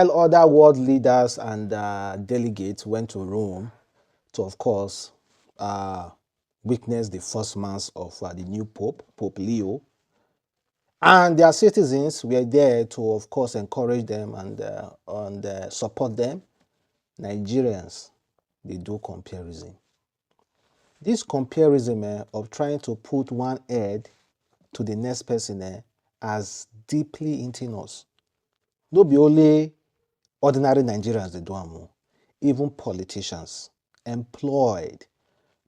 While other world leaders and delegates went to Rome to, of course, witness the first mass of the new Pope, Pope Leo, and their citizens were there to, of course, encourage them and support them. Nigerians, they do comparison. This comparison of trying to put one head to the next person as deeply eating us. No be only ordinary Nigerians they do am, even politicians employed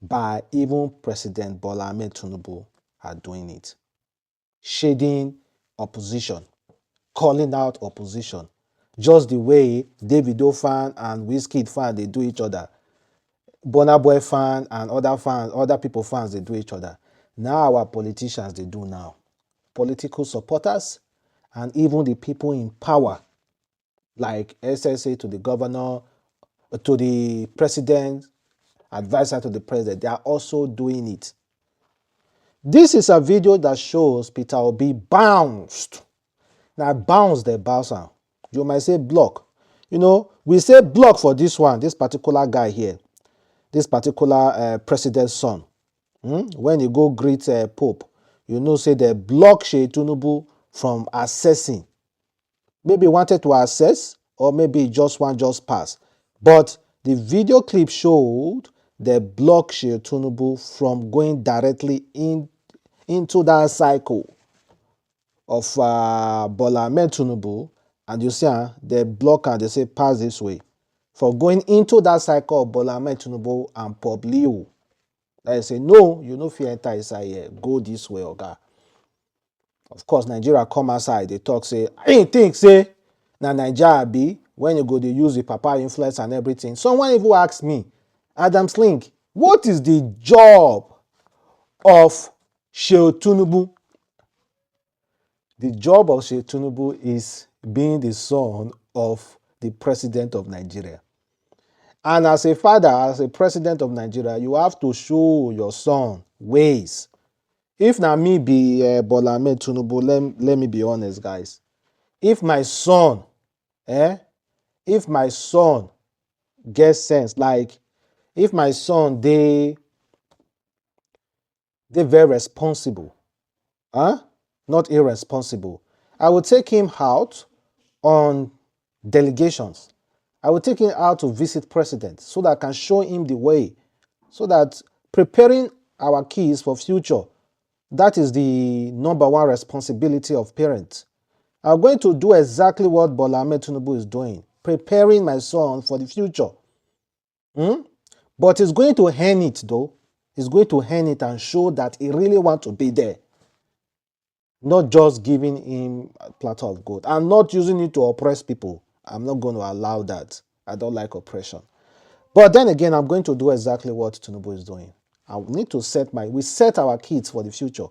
by even President Bola Ahmed Tinubu are doing it. Shading opposition, calling out opposition, just the way Davido fan and Wizkid fan they do each other. Burna Boy fan and other people fans they do each other. Now our politicians they do now. Political supporters and even the people in power, like SSA to the governor, to the president, advisor to the president, they are also doing it. This is a video that shows Peter Obi bounced. Now bounce the bouncer. You might say block. You know, we say block for this one, this particular guy here, this particular president's son. When you go greet Pope, you know, say they block Seyi Tinubu from accessing. Maybe wanted to access, or maybe just pass. But the video clip showed they block Seyi Tinubu from going directly into that cycle of Bola Ahmed Tinubu, and you see they block and they say pass this way for going into that cycle of Bola Ahmed Tinubu and Pope Leo. They say no, you no fit enter inside here, go this way, oga. Of course, Nigeria come outside, they talk say, I think say na Nigeria be when you go they use the papa influence and everything. Someone even asked me, Adamslink, what is the job of Seyi Tinubu? The job of Seyi Tinubu is being the son of the president of Nigeria. And as a father, as a president of Nigeria, you have to show your son ways. If na me be Bola Ahmed Tinubu, let me be honest, guys. If my son gets sense, like if my son they very responsible, not irresponsible, I will take him out on delegations. I will take him out to visit presidents so that I can show him the way, so that preparing our kids for future, that is the number one responsibility of parents. I'm going to do exactly what Bola Ahmed Tinubu is doing, preparing my son for the future. But he's going to earn it though. He's going to earn it and show that he really wants to be there. Not just giving him a platter of gold. I'm not using it to oppress people. I'm not going to allow that. I don't like oppression. But then again, I'm going to do exactly what Tinubu is doing. I need to we set our kids for the future.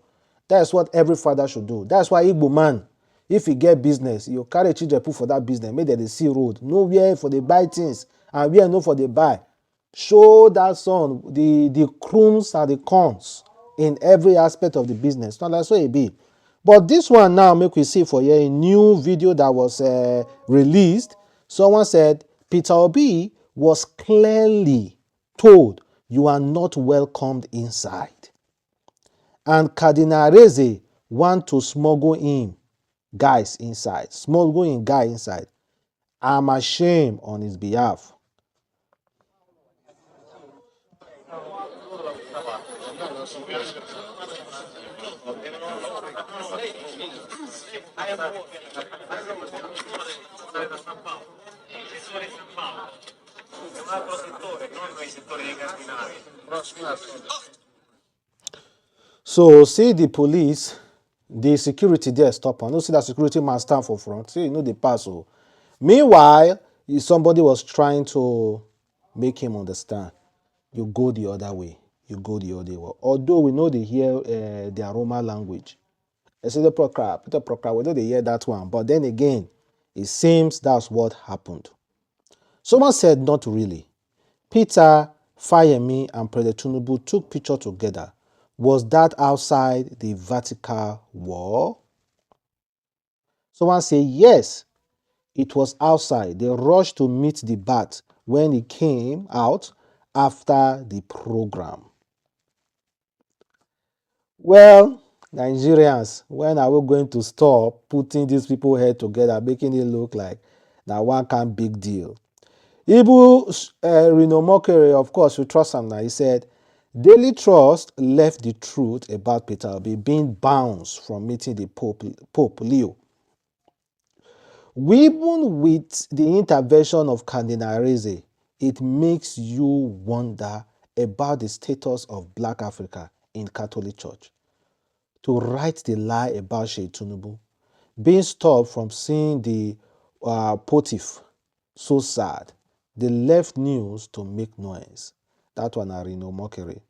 That's what every father should do. That's why Igbo man, if you get business, you carry children put for that business, make them they see road. Nowhere for the buy things, and where no for the buy. Show that son the crumbs and the cons in every aspect of the business. Not like so it be. But this one now, make we see for you a new video that was released. Someone said Peter Obi was clearly told you are not welcomed inside. And Cardinal Reze want to smuggle in guys inside. Smuggle in guy inside. I'm ashamed on his behalf. So see the police, the security there stop on. No see that security man stand for front. See, you know the pass. So meanwhile, somebody was trying to make him understand. You go the other way. You go the other way. Although we know they hear their Roma language. I say the procra, we know they hear that one. But then again, it seems that's what happened. Someone said not really. Peter, Fayemi, and President Tinubu took picture together. Was that outside the Vatican wall? Someone say yes. It was outside. They rushed to meet the bat when he came out after the program. Well, Nigerians, when are we going to stop putting these people head together, making it look like that one kind big deal? Ibu Rino Mokere, of course, we trust him now. He said, Daily Trust left the truth about Peter Obi being bounced from meeting the Pope Leo. Even with the intervention of Cardinal Reze, it makes you wonder about the status of Black Africa in Catholic Church. To write the lie about Seyi Tinubu, being stopped from seeing the POTIF, so sad. They left news to make noise. That one are Rino Mockery.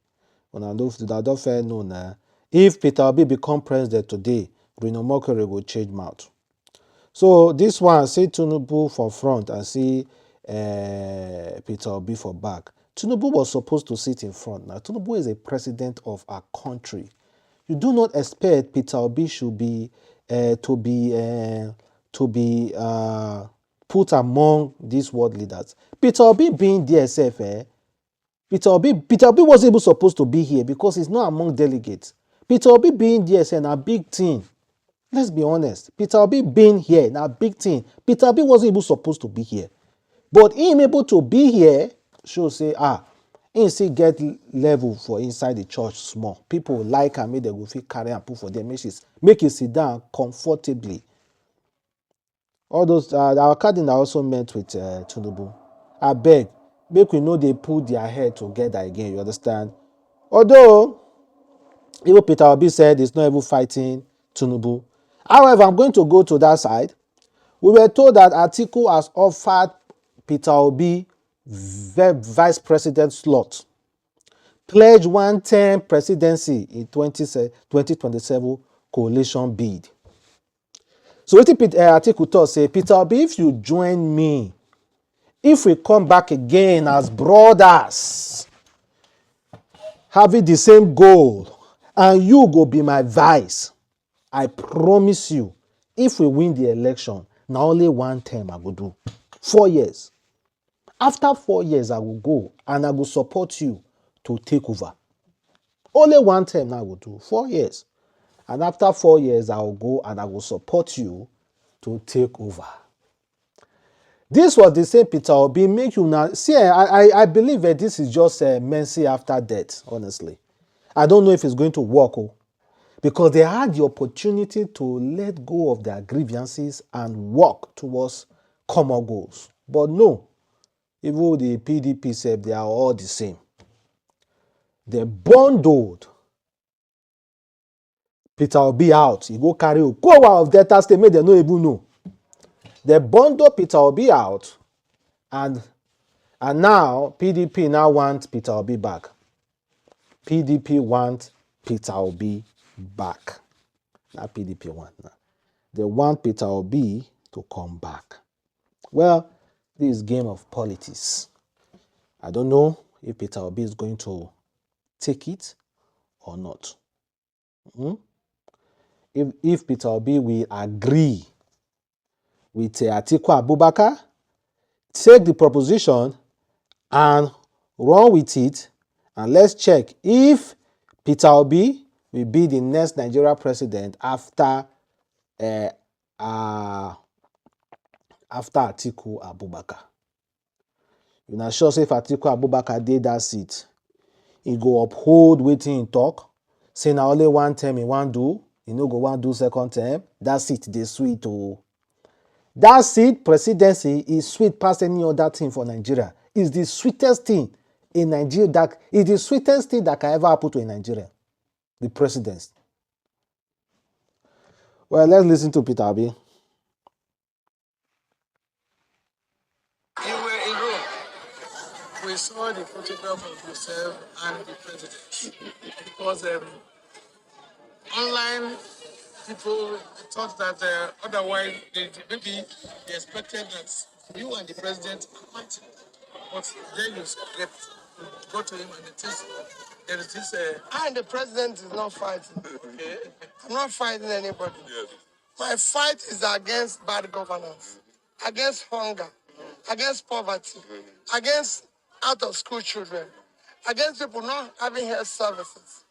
When I don't fair know now. If Peter Obi become president today, Rino Mockery will change mouth. So this one, see Tinubu for front and see Peter Obi for back. Tinubu was supposed to sit in front. Now Tinubu is a president of our country. You do not expect Peter Obi should be to be put among these world leaders. Peter Obi being DSF, Peter Obi wasn't even supposed to be here because he's not among delegates. Peter Obi being DSN a big thing. Let's be honest. Peter Obi being here now big thing. Peter Obi wasn't even supposed to be here. But him able to be here shows say, he still get level for inside the church small. People like am, make dem go fit carry and put for them. Make it sit down comfortably. All those our cardinal also met with Tinubu. Abeg, make we no dey put their head together again. You understand? Although even Peter Obi said he's not even fighting Tinubu. However, I'm going to go to that side. We were told that Atiku has offered Peter Obi vice president slot, pledge one-term presidency in 2027 coalition bid. So wetin Atiku talk say, Peter Obi, if you join me, if we come back again as brothers, having the same goal, and you go be my vice, I promise you, if we win the election, na only one term I go do. 4 years. After 4 years, I will go and I will support you to take over. Only one term I will do. 4 years. And after 4 years, I will go and I will support you to take over. This was the same Peter Obi make you now. See, I believe that this is just mercy after death, honestly. I don't know if it's going to work. Because they had the opportunity to let go of their grievances and work towards common goals. But no, even the PDP said they are all the same. They bundled Peter Obi out. He go carry Okowa of Delta State, make them no even know. They bundled Peter Obi out, and now PDP now want Peter Obi back. PDP want Peter Obi back. Not PDP want now. They want Peter Obi to come back. Well, this is game of politics. I don't know if Peter Obi is going to take it or not. If Peter Obi will agree with Atiku Abubakar, take the proposition and run with it, and let's check if Peter Obi will be the next Nigeria president after Atiku Abubakar. You na sure say if Atiku Abubakar dey that seat, he go uphold wetin he talk, say na only one term he wan do, he no go wan do second term. That seat dey sweet o. That seat, presidency, is sweet past any other thing for Nigeria. It's the sweetest thing in Nigeria. That is the sweetest thing that can ever happen to a Nigerian. The presidency. Well, let's listen to Peter Obi. You were in Rome. We saw the photograph of yourself and the president. Because online people thought that otherwise maybe they expected that you and the president might. But then you go to him and there is this. And the president is not fighting. Okay. I'm not fighting anybody. Yes. My fight is against bad governance. against hunger, against poverty, against out-of-school children, against people not having health services.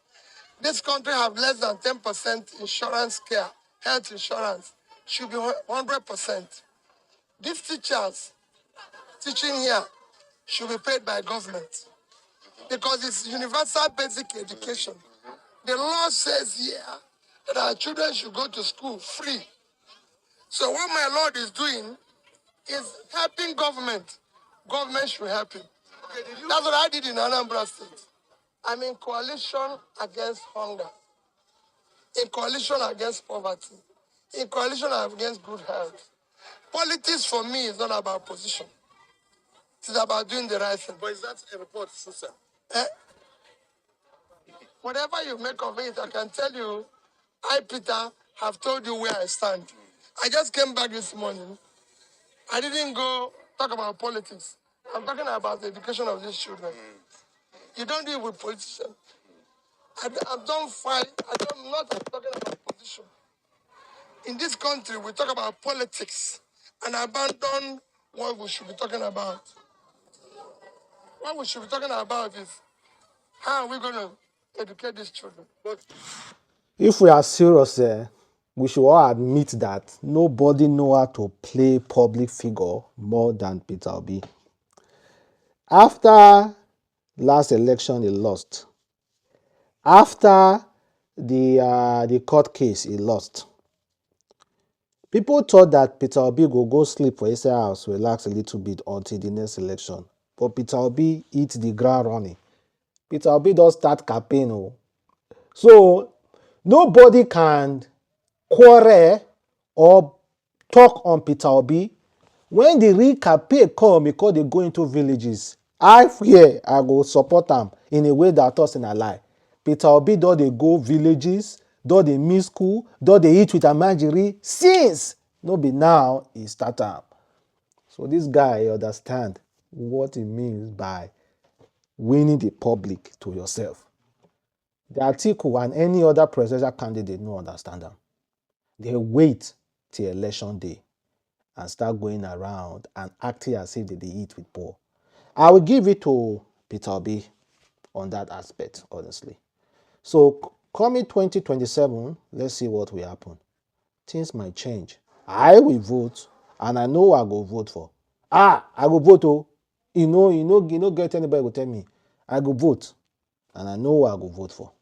This country have less than 10% insurance care, health insurance. Should be 100%. These teachers teaching here should be paid by government because it's universal basic education. The law says here that our children should go to school free. So what my Lord is doing is helping government. Government should help him. That's what I did in Anambra State. I'm in coalition against hunger, in coalition against poverty, in coalition against good health. Politics for me is not about position. It's about doing the right thing. But is that a report, sister? Eh? Whatever you make of it, I can tell you, I, Peter, have told you where I stand. I just came back this morning. I didn't go talk about politics. I'm talking about the education of these children. You don't deal with politicians. I don't fight. I'm not talking about position. In this country, we talk about politics and abandon what we should be talking about. What we should be talking about is how are we going to educate these children? But If we are serious, we should all admit that nobody know how to play public figure more than Peter Obi. After last election, he lost. After the court case, he lost. People thought that Peter Obi go sleep for his house, relax a little bit until the next election. But Peter Obi hit the ground running. Peter Obi don start campaign. So nobody can quarrel or talk on Peter Obi when the real campaign come because they go into villages. I go support am in a way that us in a lie. Peter Obi don dey go villages, don dey miss school, don dey eat with Amajiri since no be now e start am. So this guy understand what it means by winning the public to yourself. The Atiku and any other presidential candidate no understand am. They wait till election day and start going around and acting as if they eat with poor. I will give it to Peter Obi on that aspect, honestly. So coming 2027, let's see what will happen. Things might change. I will vote, and I know I go vote for. I go vote. Oh, you know, get anybody will tell me. I go vote, and I know I go vote for.